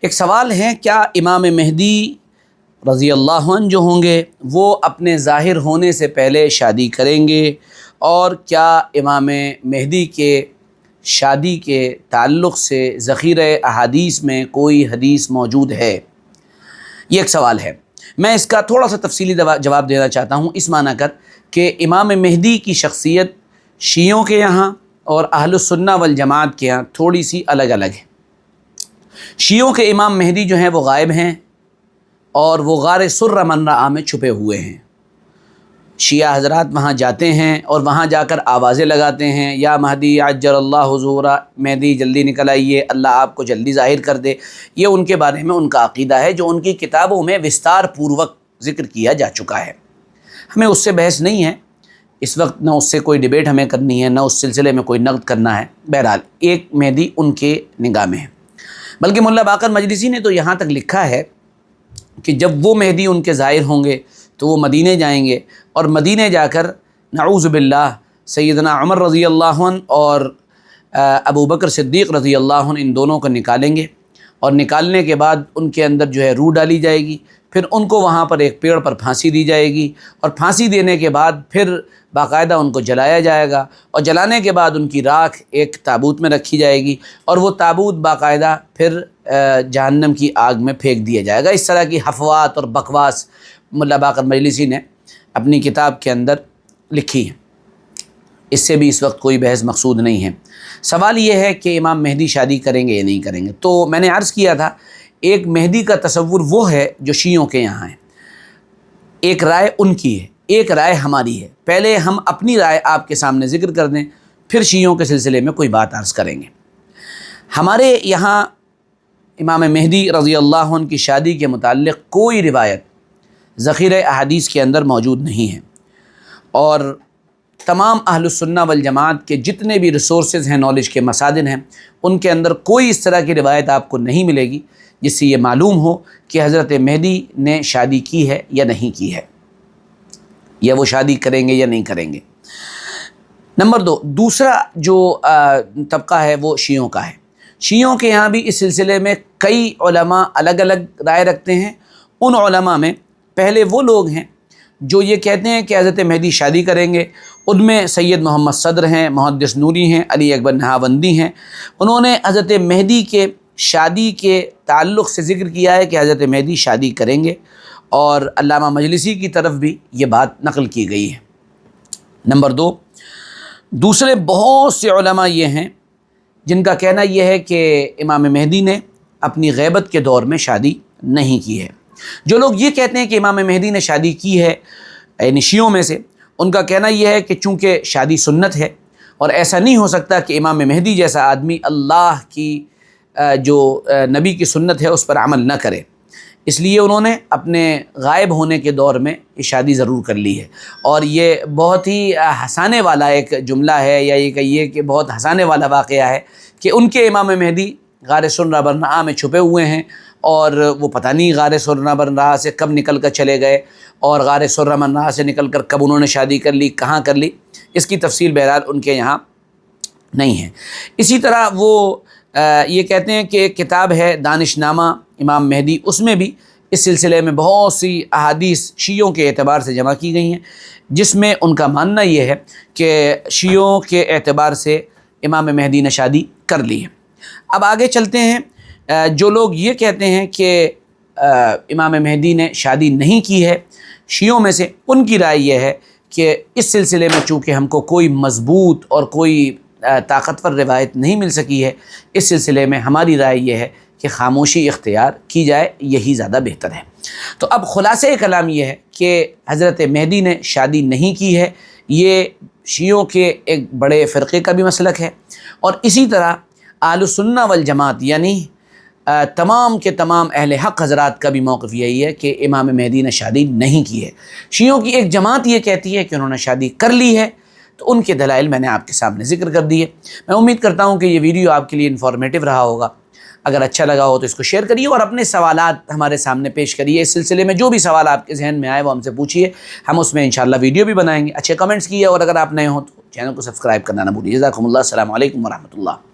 ایک سوال ہے، کیا امام مہدی رضی اللہ عنہ جو ہوں گے وہ اپنے ظاہر ہونے سے پہلے شادی کریں گے، اور کیا امام مہدی کے شادی کے تعلق سے ذخیرہ احادیث میں کوئی حدیث موجود ہے؟ یہ ایک سوال ہے۔ میں اس کا تھوڑا سا تفصیلی جواب دینا چاہتا ہوں، اس معنی کر کہ امام مہدی کی شخصیت شیعوں کے یہاں اور اہل السنہ والجماعت کے یہاں تھوڑی سی الگ الگ ہے۔ شیعوں کے امام مہدی جو ہیں وہ غائب ہیں، اور وہ غار سر من رآ میں چھپے ہوئے ہیں۔ شیعہ حضرات وہاں جاتے ہیں اور وہاں جا کر آوازیں لگاتے ہیں، یا مہدی عجل اللہ حضورا، مہدی جلدی نکل آئیے، اللہ آپ کو جلدی ظاہر کر دے۔ یہ ان کے بارے میں ان کا عقیدہ ہے، جو ان کی کتابوں میں وستار پوروک ذکر کیا جا چکا ہے۔ ہمیں اس سے بحث نہیں ہے اس وقت، نہ اس سے کوئی ڈیبیٹ ہمیں کرنی ہے، نہ اس سلسلے میں کوئی نقد کرنا ہے۔ بہرحال ایک مہدی ان کے نگاہ میں ہے، بلکہ ملا باقر مجلسی نے تو یہاں تک لکھا ہے کہ جب وہ مہدی ان کے ظاہر ہوں گے تو وہ مدینے جائیں گے، اور مدینے جا کر نعوذ باللہ سیدنا عمر رضی اللہ عنہ اور ابو بکر صدیق رضی اللہ عنہ ان دونوں کو نکالیں گے، اور نکالنے کے بعد ان کے اندر جو ہے روح ڈالی جائے گی، پھر ان کو وہاں پر ایک پیڑ پر پھانسی دی جائے گی، اور پھانسی دینے کے بعد پھر باقاعدہ ان کو جلایا جائے گا، اور جلانے کے بعد ان کی راکھ ایک تابوت میں رکھی جائے گی، اور وہ تابوت باقاعدہ پھر جہنم کی آگ میں پھینک دیا جائے گا۔ اس طرح کی حفوات اور بکواس ملا باقر مجلسی نے اپنی کتاب کے اندر لکھی ہے۔ اس سے بھی اس وقت کوئی بحث مقصود نہیں ہے۔ سوال یہ ہے کہ امام مہدی شادی کریں گے یا نہیں کریں گے۔ تو میں نے عرض کیا تھا، ایک مہدی کا تصور وہ ہے جو شیعوں کے یہاں ہے، ایک رائے ان کی ہے، ایک رائے ہماری ہے۔ پہلے ہم اپنی رائے آپ کے سامنے ذکر کر دیں، پھر شیعوں کے سلسلے میں کوئی بات عرض کریں گے۔ ہمارے یہاں امام مہدی رضی اللہ عنہ کی شادی کے متعلق کوئی روایت ذخیرہ احادیث کے اندر موجود نہیں ہے، اور تمام اہل السنہ والجماعت کے جتنے بھی ریسورسز ہیں، نالج کے مصادر ہیں، ان کے اندر کوئی اس طرح کی روایت آپ کو نہیں ملے گی جس سے یہ معلوم ہو کہ حضرت مہدی نے شادی کی ہے یا نہیں کی ہے، یا وہ شادی کریں گے یا نہیں کریں گے۔ نمبر 2، دوسرا جو طبقہ ہے وہ شیعوں کا ہے۔ شیعوں کے یہاں بھی اس سلسلے میں کئی علماء الگ الگ رائے رکھتے ہیں۔ ان علماء میں پہلے وہ لوگ ہیں جو یہ کہتے ہیں کہ حضرت مہدی شادی کریں گے۔ ان میں سید محمد صدر ہیں، محدث نوری ہیں، علی اکبر نہاوندی ہیں۔ انہوں نے حضرت مہدی کے شادی کے تعلق سے ذکر کیا ہے کہ حضرت مہدی شادی کریں گے، اور علامہ مجلسی کی طرف بھی یہ بات نقل کی گئی ہے۔ نمبر 2، دوسرے بہت سے علماء یہ ہیں جن کا کہنا یہ ہے کہ امام مہدی نے اپنی غیبت کے دور میں شادی نہیں کی ہے۔ جو لوگ یہ کہتے ہیں کہ امام مہدی نے شادی کی ہے، یعنی شیعوں میں سے، ان کا کہنا یہ ہے کہ چونکہ شادی سنت ہے، اور ایسا نہیں ہو سکتا کہ امام مہدی جیسا آدمی اللہ کی جو نبی کی سنت ہے اس پر عمل نہ کرے، اس لیے انہوں نے اپنے غائب ہونے کے دور میں یہ شادی ضرور کر لی ہے۔ اور یہ بہت ہی ہنسانے والا ایک جملہ ہے، یا یہ کہیے کہ بہت ہنسانے والا واقعہ ہے کہ ان کے امام مہدی غار سر برنہا میں چھپے ہوئے ہیں، اور وہ پتہ نہیں غار سر برنہا سے کب نکل کر چلے گئے، اور غار سر برنہا سے نکل کر کب انہوں نے شادی کر لی، کہاں کر لی، اس کی تفصیل بہرحال ان کے یہاں نہیں ہے۔ اسی طرح وہ یہ کہتے ہیں کہ ایک کتاب ہے دانش نامہ امام مہدی، اس میں بھی اس سلسلے میں بہت سی احادیث شیعوں کے اعتبار سے جمع کی گئی ہیں، جس میں ان کا ماننا یہ ہے کہ شیعوں کے اعتبار سے امام مہدی نے شادی کر لی ہے۔ اب آگے چلتے ہیں۔ جو لوگ یہ کہتے ہیں کہ امام مہدی نے شادی نہیں کی ہے شیعوں میں سے، ان کی رائے یہ ہے کہ اس سلسلے میں چونکہ ہم کو کوئی مضبوط اور کوئی طاقتور روایت نہیں مل سکی ہے، اس سلسلے میں ہماری رائے یہ ہے کہ خاموشی اختیار کی جائے، یہی زیادہ بہتر ہے۔ تو اب خلاصہ کلام یہ ہے کہ حضرت مہدی نے شادی نہیں کی ہے، یہ شیعوں کے ایک بڑے فرقے کا بھی مسلک ہے، اور اسی طرح اہل السنہ والجماعت یعنی تمام کے تمام اہل حق حضرات کا بھی موقف یہی ہے کہ امام مہدی نے شادی نہیں کی ہے۔ شیعوں کی ایک جماعت یہ کہتی ہے کہ انہوں نے شادی کر لی ہے، تو ان کے دلائل میں نے آپ کے سامنے ذکر کر دیے۔ میں امید کرتا ہوں کہ یہ ویڈیو آپ کے لیے انفارمیٹیو رہا ہوگا۔ اگر اچھا لگا ہو تو اس کو شیئر کریے، اور اپنے سوالات ہمارے سامنے پیش کریے۔ اس سلسلے میں جو بھی سوال آپ کے ذہن میں آئے وہ ہم سے پوچھیے، ہم اس میں انشاءاللہ ویڈیو بھی بنائیں گے۔ اچھے کمنٹس کیے، اور اگر آپ نئے ہوں تو چینل کو سبسکرائب کرنا نہ بھولیے۔ جزاکم اللہ، السلام علیکم ورحمۃ اللہ۔